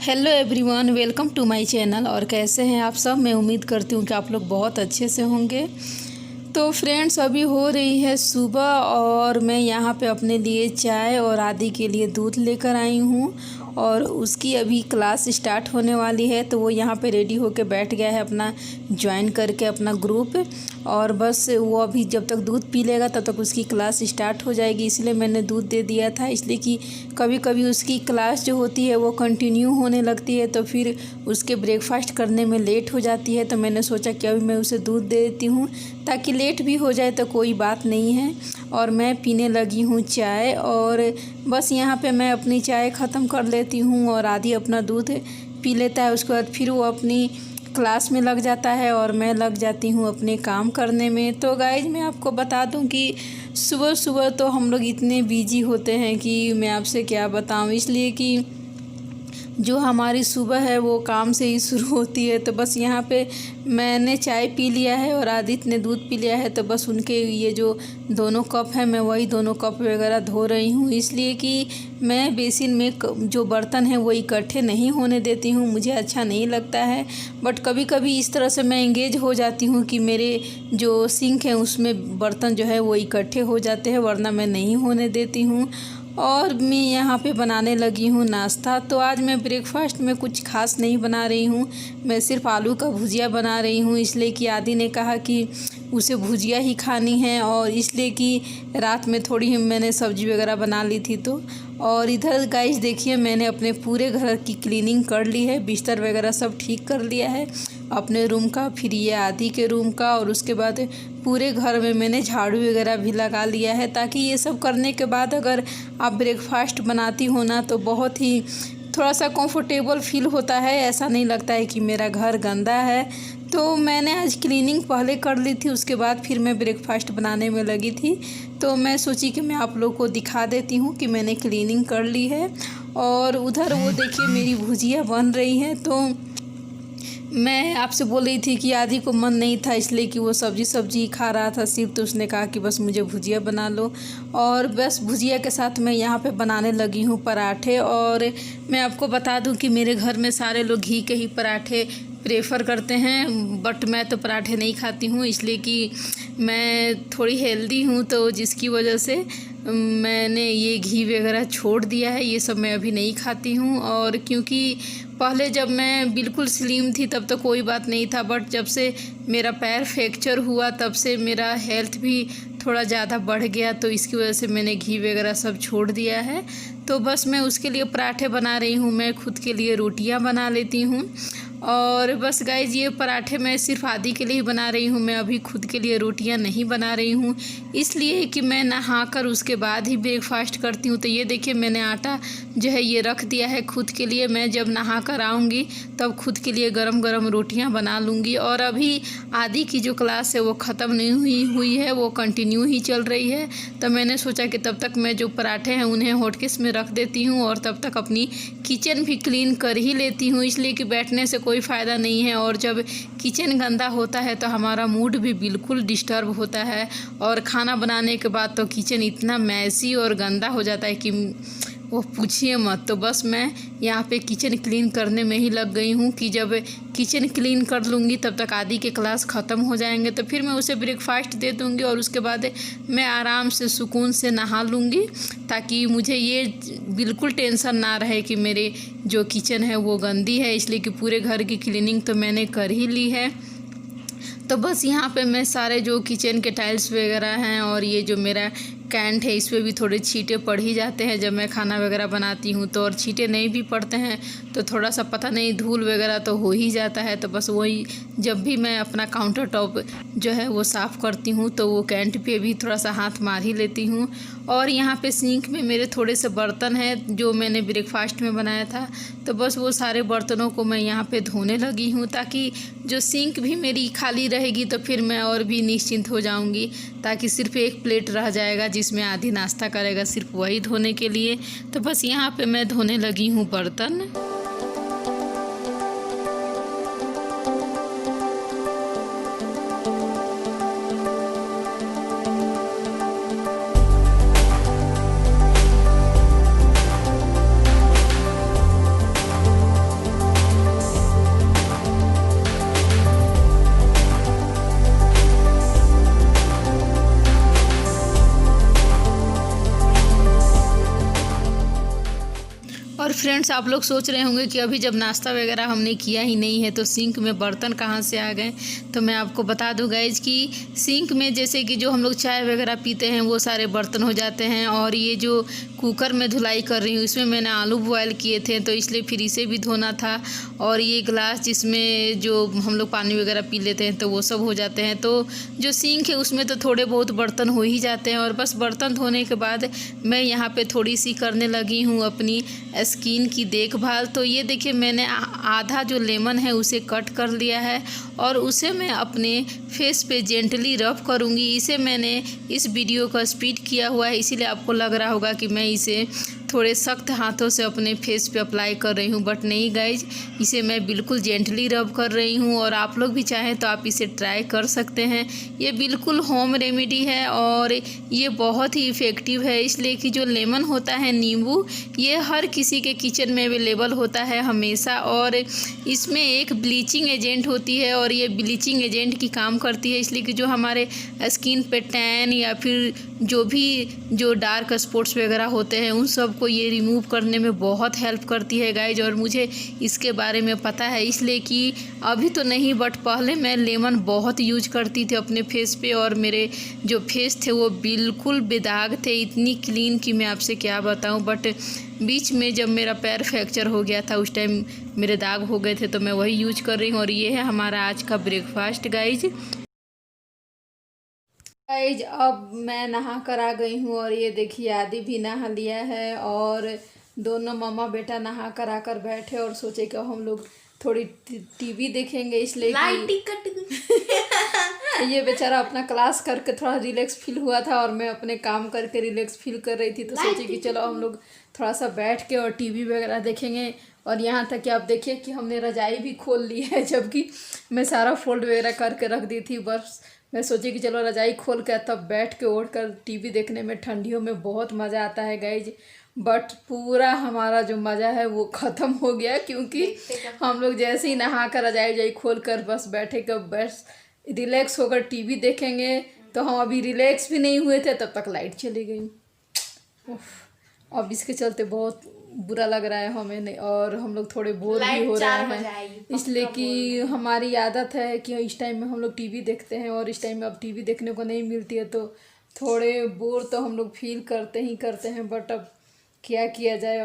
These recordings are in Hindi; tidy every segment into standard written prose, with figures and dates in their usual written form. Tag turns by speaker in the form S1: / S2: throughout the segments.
S1: Hello everyone, welcome to my channel. और कैसे हैं आप सब? मैं उम्मीद करती हूँ कि आप लोग बहुत अच्छे से होंगे। तो फ्रेंड्स, अभी हो रही है सुबह और मैं यहाँ पे अपने लिए चाय और आदि के लिए दूध लेकर आई हूँ। और उसकी अभी क्लास स्टार्ट होने वाली है, तो वो यहाँ पे रेडी होके बैठ गया है अपना ज्वाइन करके अपना ग्रुप। और बस वो अभी जब तक दूध पी लेगा तब तक उसकी क्लास स्टार्ट हो जाएगी, इसलिए मैंने दूध दे दिया था। इसलिए कि कभी कभी उसकी क्लास जो होती है वो कंटिन्यू होने लगती है, तो फिर उसके ब्रेकफास्ट करने में लेट हो जाती है। तो मैंने सोचा कि अभी मैं उसे दूध दे देती हूँ, ताकि लेट भी हो जाए तो कोई बात नहीं है। और मैं पीने लगी हूँ चाय, और बस यहाँ पे मैं अपनी चाय ख़त्म कर लेती हूँ और आदि अपना दूध पी लेता है। उसके बाद फिर वो अपनी क्लास में लग जाता है और मैं लग जाती हूँ अपने काम करने में। तो गाइज, मैं आपको बता दूँ कि सुबह सुबह तो हम लोग इतने बिजी होते हैं कि मैं आपसे क्या बताऊँ। इसलिए कि जो हमारी सुबह है वो काम से ही शुरू होती है। तो बस यहाँ पे मैंने चाय पी लिया है और आदित्य ने दूध पी लिया है, तो बस उनके ये जो दोनों कप हैं मैं वही दोनों कप वगैरह धो रही हूँ। इसलिए कि मैं बेसिन में जो बर्तन हैं वो इकट्ठे नहीं होने देती हूँ, मुझे अच्छा नहीं लगता है। बट कभी कभी इस तरह से मैं इंगेज हो जाती हूँ कि मेरे जो सिंक हैं उसमें बर्तन जो है वो इकट्ठे हो जाते हैं, वरना मैं नहीं होने देती हूँ। और मैं यहाँ पे बनाने लगी हूँ नाश्ता। तो आज मैं ब्रेकफास्ट में कुछ खास नहीं बना रही हूँ, मैं सिर्फ आलू का भुजिया बना रही हूँ। इसलिए कि आदि ने कहा कि उसे भुजिया ही खानी है, और इसलिए कि रात में थोड़ी मैंने सब्जी वगैरह बना ली थी। तो और इधर गाइस देखिए, मैंने अपने पूरे घर की क्लीनिंग कर ली है, बिस्तर वगैरह सब ठीक कर लिया है अपने रूम का, फिर ये आदि के रूम का, और उसके बाद पूरे घर में मैंने झाड़ू वगैरह भी लगा लिया है। ताकि ये सब करने के बाद अगर आप ब्रेकफास्ट बनाती हो ना, तो बहुत ही थोड़ा सा कंफर्टेबल फील होता है, ऐसा नहीं लगता है कि मेरा घर गंदा है। तो मैंने आज क्लीनिंग पहले कर ली थी, उसके बाद फिर मैं ब्रेकफास्ट बनाने में लगी थी। तो मैं सोची कि मैं आप लोग को दिखा देती हूँ कि मैंने क्लीनिंग कर ली है। और उधर वो देखिए मेरी भुजिया बन रही है। तो मैं आपसे बोल रही थी कि आदि को मन नहीं था, इसलिए कि वो सब्जी खा रहा था सिर्फ, तो उसने कहा कि बस मुझे भुजिया बना लो। और बस भुजिया के साथ मैं यहाँ पे बनाने लगी हूँ पराठे। और मैं आपको बता दूँ कि मेरे घर में सारे लोग घी के ही पराठे प्रेफर करते हैं, बट मैं तो पराठे नहीं खाती हूँ, इसलिए कि मैं थोड़ी हेल्दी हूँ, तो जिसकी वजह से मैंने ये घी वगैरह छोड़ दिया है, ये सब मैं अभी नहीं खाती हूँ। और क्योंकि पहले जब मैं बिल्कुल स्लिम थी तब तो कोई बात नहीं था, बट जब से मेरा पैर फ्रैक्चर हुआ तब से मेरा हेल्थ भी थोड़ा ज़्यादा बढ़ गया, तो इसकी वजह से मैंने घी वगैरह सब छोड़ दिया है। तो बस मैं उसके लिए पराठे बना रही हूँ, मैं खुद के लिए रोटियाँ बना लेती हूँ। और बस गाइज, ये पराठे मैं सिर्फ आदि के लिए ही बना रही हूँ, मैं अभी खुद के लिए रोटियां नहीं बना रही हूँ, इसलिए कि मैं नहाकर उसके बाद ही ब्रेकफास्ट करती हूँ। तो ये देखिए, मैंने आटा जो है ये रख दिया है खुद के लिए, मैं जब नहा कर आऊँगी तब खुद के लिए गरम गरम रोटियां बना लूँगी। और अभी आदि की जो क्लास है वो ख़त्म नहीं हुई है, वो कंटिन्यू ही चल रही है। तो मैंने सोचा कि तब तक मैं जो पराठे हैं उन्हें हॉटकेस में रख देती हूँ, और तब तक अपनी किचन भी क्लीन कर ही लेती हूँ, इसलिए कि बैठने से कोई फ़ायदा नहीं है। और जब किचन गंदा होता है तो हमारा मूड भी बिल्कुल डिस्टर्ब होता है, और खाना बनाने के बाद तो किचन इतना मैसी और गंदा हो जाता है कि वो पूछिए मत। तो बस मैं यहाँ पे किचन क्लीन करने में ही लग गई हूँ कि जब किचन क्लीन कर लूँगी तब तक आदि के क्लास ख़त्म हो जाएंगे, तो फिर मैं उसे ब्रेकफास्ट दे दूँगी, और उसके बाद मैं आराम से सुकून से नहा लूँगी, ताकि मुझे ये बिल्कुल टेंशन ना रहे कि मेरे जो किचन है वो गंदी है। इसलिए कि पूरे घर की क्लीनिंग तो मैंने कर ही ली है। तो बस यहाँ पे मैं सारे जो किचन के टाइल्स वगैरह हैं और ये जो मेरा कैंट है इस पर भी थोड़े छींटे पड़ ही जाते हैं जब मैं खाना वगैरह बनाती हूँ। तो और छींटे नहीं भी पड़ते हैं तो थोड़ा सा पता नहीं धूल वगैरह तो हो ही जाता है। तो बस वही जब भी मैं अपना काउंटर टॉप जो है वो साफ़ करती हूँ तो वो कैंट पे भी थोड़ा सा हाथ मार ही लेती हूँ। और यहाँ पे सिंक में मेरे थोड़े से बर्तन हैं जो मैंने ब्रेकफास्ट में बनाया था, तो बस वो सारे बर्तनों को मैं यहाँ पे धोने लगी हूँ, ताकि जो सिंक भी मेरी खाली रहेगी तो फिर मैं और भी निश्चिंत हो जाऊँगी, ताकि सिर्फ एक प्लेट रह जाएगा जिसमें आधी नाश्ता करेगा, सिर्फ वही धोने के लिए। तो बस यहाँ पे मैं धोने लगी हूँ बर्तन। फ्रेंड्स आप लोग सोच रहे होंगे कि अभी जब नाश्ता वगैरह हमने किया ही नहीं है तो सिंक में बर्तन कहाँ से आ गए। तो मैं आपको बता दूं गाइज कि सिंक में जैसे कि जो हम लोग चाय वगैरह पीते हैं वो सारे बर्तन हो जाते हैं। और ये जो कुकर में धुलाई कर रही हूँ इसमें मैंने आलू बॉयल किए थे तो इसलिए फिर इसे भी धोना था। और ये गिलास जिसमें जो हम लोग पानी वगैरह पी लेते हैं तो वो सब हो जाते हैं। तो जो सिंक है उसमें तो थोड़े बहुत बर्तन हो ही जाते हैं। और बस बर्तन धोने के बाद मैं यहाँ पे थोड़ी सी करने लगी हूँ अपनी स्किन की देखभाल। तो ये देखिए मैंने आधा जो लेमन है उसे कट कर लिया है और उसे मैं अपने फेस पे जेंटली रब करूँगी। इसे मैंने इस वीडियो का स्पीड किया हुआ है इसीलिए आपको लग रहा होगा कि मैं इसे थोड़े सख्त हाथों से अपने फेस पे अप्लाई कर रही हूँ, बट नहीं गाइज, इसे मैं बिल्कुल जेंटली रब कर रही हूँ। और आप लोग भी चाहें तो आप इसे ट्राई कर सकते हैं। ये बिल्कुल होम रेमेडी है और ये बहुत ही इफ़ेक्टिव है, इसलिए कि जो लेमन होता है नींबू, ये हर किसी के किचन में अवेलेबल होता है हमेशा। और इसमें एक ब्लीचिंग एजेंट होती है और ये ब्लीचिंग एजेंट की काम करती है, इसलिए कि जो हमारे स्किन पे टैन या फिर जो डार्क स्पॉट्स वगैरह होते हैं उन सब को ये रिमूव करने में बहुत हेल्प करती है गाइज। और मुझे इसके बारे में पता है इसलिए कि अभी तो नहीं बट पहले मैं लेमन बहुत यूज करती थी अपने फेस पे और मेरे जो फेस थे वो बिल्कुल बेदाग थे, इतनी क्लीन कि मैं आपसे क्या बताऊं। बट बीच में जब मेरा पैर फ्रैक्चर हो गया था उस टाइम मेरे दाग हो गए थे तो मैं वही यूज कर रही हूँ। और ये है हमारा आज का ब्रेकफास्ट गाइज। अब मैं नहा कर आ गई हूँ और ये देखिए आदि भी नहा लिया है और दोनों मम्मा बेटा नहा कर आकर बैठे और सोचे कि हम लोग थोड़ी टीवी देखेंगे, इसलिए ये बेचारा अपना क्लास करके थोड़ा रिलैक्स फील हुआ था और मैं अपने काम करके रिलैक्स फील कर रही थी। तो सोचे कि चलो हम लोग थोड़ा सा बैठ के और टीवी वगैरह देखेंगे। और यहाँ तक कि आप देखिए कि हमने रजाई भी खोल ली है, जबकि मैं सारा फोल्ड वगैरह करके रख दी थी। बस मैं सोची कि चलो रजाई खोल के तब बैठ के ओढ़ कर टीवी देखने में ठंडियों में बहुत मज़ा आता है गाइज। बट पूरा हमारा जो मज़ा है वो ख़त्म हो गया, क्योंकि हम लोग जैसे ही नहा कर रजाई वजाई खोल कर बस बैठे कि बस रिलैक्स होकर टीवी देखेंगे, तो हम अभी रिलैक्स भी नहीं हुए थे तब तक लाइट चली गई। अब इसके चलते बहुत बुरा लग रहा है हमें नहीं, और हम लोग थोड़े बोर भी हो रहे हैं, इसलिए कि हमारी आदत है कि इस टाइम में हम लोग टीवी देखते हैं और इस टाइम में अब टीवी देखने को नहीं मिलती है तो थोड़े बोर तो हम लोग फील करते हैं। बट अब क्या किया जाए,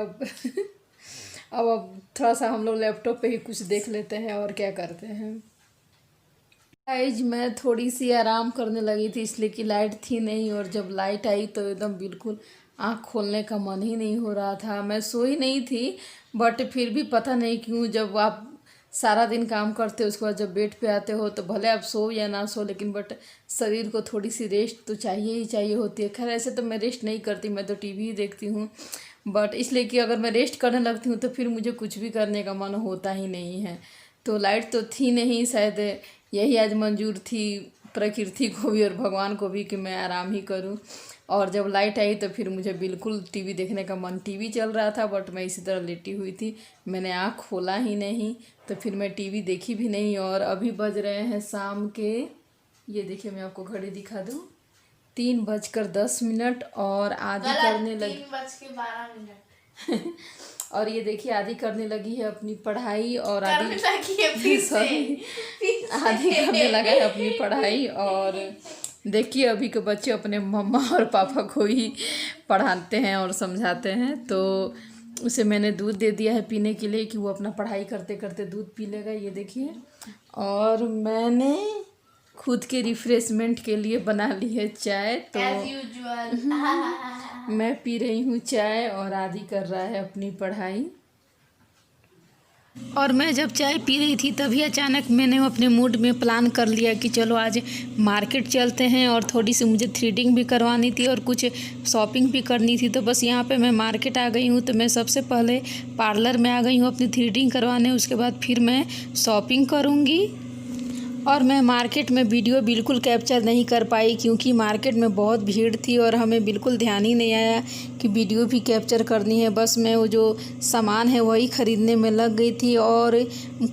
S1: अब थोड़ा सा हम लोग लैपटॉप पे ही कुछ देख लेते हैं और क्या करते हैं। गाइज मैं थोड़ी सी आराम करने लगी थी इसलिए कि लाइट थी नहीं, और जब लाइट आई तो एकदम बिल्कुल आँख खोलने का मन ही नहीं हो रहा था। मैं सोई नहीं थी बट फिर भी पता नहीं क्यों जब आप सारा दिन काम करते हो उसके बाद जब बेड पे आते हो तो भले आप सो या ना सो, लेकिन बट शरीर को थोड़ी सी रेस्ट तो चाहिए ही चाहिए होती है। खैर ऐसे तो मैं रेस्ट नहीं करती, मैं तो टीवी ही देखती हूँ, बट इसलिए कि अगर मैं रेस्ट करने लगती हूँ तो फिर मुझे कुछ भी करने का मन होता ही नहीं है। तो लाइट तो थी नहीं, शायद यही आज मंजूर थी प्रकृति को भी और भगवान को भी कि मैं आराम ही करूं। और जब लाइट आई तो फिर मुझे बिल्कुल टीवी देखने का मन, टीवी चल रहा था बट मैं इसी तरह लेटी हुई थी, मैंने आँख खोला ही नहीं, तो फिर मैं टीवी देखी भी नहीं। और अभी बज रहे हैं शाम के, ये देखिए मैं आपको घड़ी दिखा दूं, 3:10 और आधी करने लगी 3:12 और ये देखिए आधी करने लगी है अपनी पढ़ाई और आधी करने लगा है अपनी पढ़ाई। और देखिए अभी के बच्चे अपने मम्मा और पापा को ही पढ़ाते हैं और समझाते हैं, तो उसे मैंने दूध दे दिया है पीने के लिए कि वो अपना पढ़ाई करते करते दूध पी लेगा। ये देखिए, और मैंने खुद के रिफ्रेशमेंट के लिए बना ली है चाय, तो मैं पी रही हूँ चाय और आदि कर रहा है अपनी पढ़ाई। और मैं जब चाय पी रही थी तभी अचानक मैंने अपने मूड में प्लान कर लिया कि चलो आज मार्केट चलते हैं, और थोड़ी सी मुझे थ्रेडिंग भी करवानी थी और कुछ शॉपिंग भी करनी थी। तो बस यहाँ पे मैं मार्केट आ गई हूँ, तो मैं सबसे पहले पार्लर में आ गई हूँ अपनी थ्रेडिंग करवाने, उसके बाद फिर मैं शॉपिंग करूँगी। और मैं मार्केट में वीडियो बिल्कुल कैप्चर नहीं कर पाई क्योंकि मार्केट में बहुत भीड़ थी और हमें बिल्कुल ध्यान ही नहीं आया कि वीडियो भी कैप्चर करनी है। बस मैं वो जो सामान है वही ख़रीदने में लग गई थी और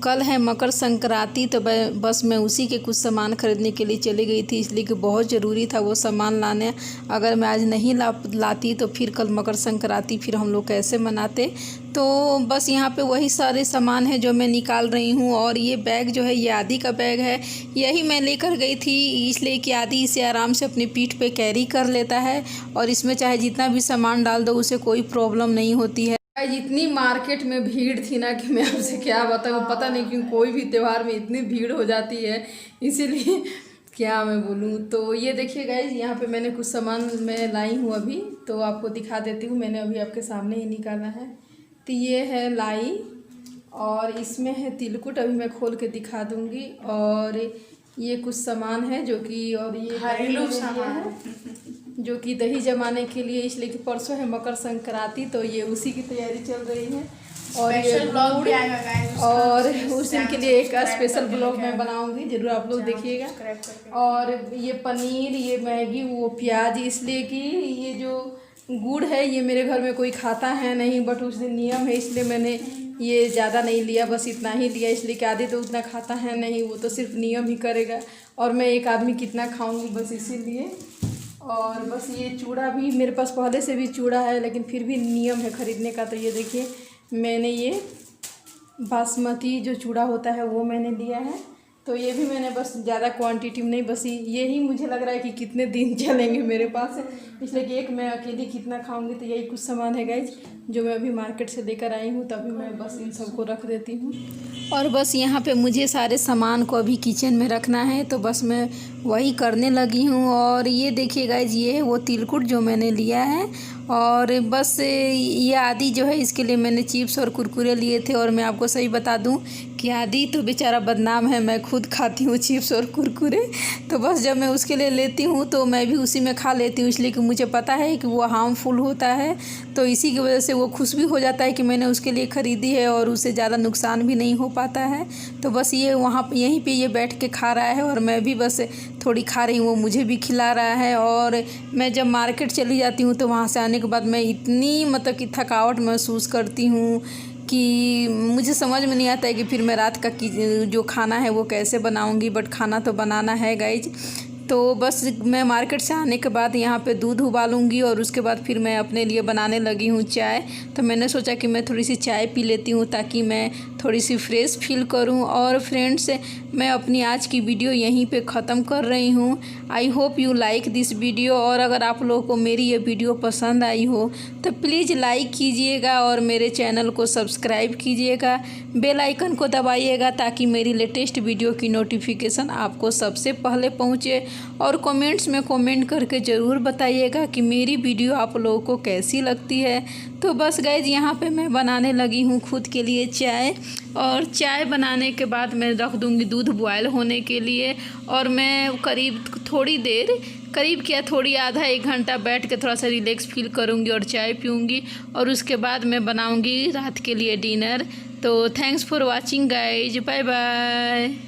S1: कल है मकर संक्रांति, तो बस मैं उसी के कुछ सामान ख़रीदने के लिए चली गई थी, इसलिए कि बहुत ज़रूरी था वो सामान लाने। अगर मैं आज नहीं लाती तो फिर कल मकर संक्रांति फिर हम लोग कैसे मनाते। तो बस यहाँ पे वही सारे सामान है जो मैं निकाल रही हूँ। और ये बैग जो है ये आदि का बैग है, यही मैं लेकर गई थी इसलिए कि आदि इसे आराम से अपनी पीठ पे कैरी कर लेता है और इसमें चाहे जितना भी सामान डाल दो उसे कोई प्रॉब्लम नहीं होती है। इतनी मार्केट में भीड़ थी ना कि मैं आपसे क्या बताऊँ, पता नहीं क्यों कोई भी त्यौहार में इतनी भीड़ हो जाती है, इसीलिए क्या मैं बोलूँ। तो ये देखिए गाइज, यहाँ पे मैंने कुछ सामान मैं लाई हूँ अभी, तो आपको दिखा देती हूँ। मैंने अभी आपके सामने ही निकाला है। तो ये है लाई और इसमें है तिलकुट, अभी मैं खोल के दिखा दूँगी। और ये कुछ सामान है जो कि, और ये घरेलू सामान है जो कि दही जमाने के लिए, इसलिए कि परसों है मकर संक्रांति, तो ये उसी की तैयारी चल रही है। और ये ब्लॉग भी आएगा और उस दिन के लिए एक स्पेशल ब्लॉग मैं बनाऊंगी, जरूर आप लोग देखिएगा। और ये पनीर, ये मैगी, वो प्याज, इसलिए कि ये जो गुड़ है ये मेरे घर में कोई खाता है नहीं, बट उस दिन नियम है इसलिए मैंने ये ज़्यादा नहीं लिया, बस इतना ही लिया, इसलिए कि आदि तो उतना खाता है नहीं, वो तो सिर्फ नियम ही करेगा और मैं एक आदमी कितना खाऊंगी, बस इसीलिए। और बस ये चूड़ा भी मेरे पास पहले से भी चूड़ा है, लेकिन फिर भी नियम है ख़रीदने का। तो ये देखिए मैंने ये बासमती जो चूड़ा होता है वो मैंने लिया है, तो ये भी मैंने बस ज़्यादा क्वांटिटी में नहीं, बस ये ही मुझे लग रहा है कि कितने दिन चलेंगे मेरे पास, इसलिए कि एक मैं अकेली कितना खाऊंगी। तो यही कुछ सामान है गाइज जो मैं अभी मार्केट से लेकर आई हूँ, तभी मैं बस इन सबको रख देती हूँ। और बस यहाँ पे मुझे सारे सामान को अभी किचन में रखना है, तो बस मैं वही करने लगी हूँ। और ये देखिए गाइज, ये है वो तिलकुट जो मैंने लिया है। और बस ये आदि जो है इसके लिए मैंने चिप्स और कुरकुरे लिए थे। और मैं आपको सही बता दूं कि आदि तो बेचारा बदनाम है, मैं खुद खाती हूँ चिप्स और कुरकुरे, तो बस जब मैं उसके लिए लेती हूँ तो मैं भी उसी में खा लेती हूँ, इसलिए कि मुझे पता है कि वो हार्मफुल होता है। तो इसी की वजह से वो खुश भी हो जाता है कि मैंने उसके लिए ख़रीदी है और उसे ज़्यादा नुकसान भी नहीं हो पाता है। तो बस ये वहाँ यहीं पे ये बैठ के खा रहा है और मैं भी बस थोड़ी खा रही हूँ, वो मुझे भी खिला रहा है। और मैं जब मार्केट चली जाती हूँ तो वहाँ से आने के बाद मैं इतनी मतलब कि थकावट महसूस करती हूँ कि मुझे समझ में नहीं आता है कि फिर मैं रात का जो खाना है वो कैसे बनाऊँगी, बट खाना तो बनाना है गाइज। तो बस मैं मार्केट से आने के बाद यहाँ पे दूध उबालूँगी और उसके बाद फिर मैं अपने लिए बनाने लगी हूँ चाय। तो मैंने सोचा कि मैं थोड़ी सी चाय पी लेती हूँ ताकि मैं थोड़ी सी फ्रेश फील करूँ। और फ्रेंड्स, मैं अपनी आज की वीडियो यहीं पे ख़त्म कर रही हूँ। I hope you like this video. और अगर आप लोगों को मेरी ये वीडियो पसंद आई हो तो प्लीज़ लाइक कीजिएगा और मेरे चैनल को सब्सक्राइब कीजिएगा, बेल आइकन को दबाइएगा ताकि मेरी लेटेस्ट वीडियो की नोटिफिकेशन आपको सबसे पहले पहुँचे। और कमेंट्स में कमेंट करके ज़रूर बताइएगा कि मेरी वीडियो आप लोगों को कैसी लगती है। तो बस गाइज, यहाँ पे मैं बनाने लगी हूँ खुद के लिए चाय। और चाय बनाने के बाद मैं रख दूँगी दूध बॉयल होने के लिए। और मैं करीब थोड़ी देर, करीब क्या थोड़ी आधा एक घंटा बैठ के थोड़ा सा रिलैक्स फील करूँगी और चाय पीऊँगी। और उसके बाद मैं बनाऊँगी रात के लिए डिनर। तो thanks for watching guys, bye bye.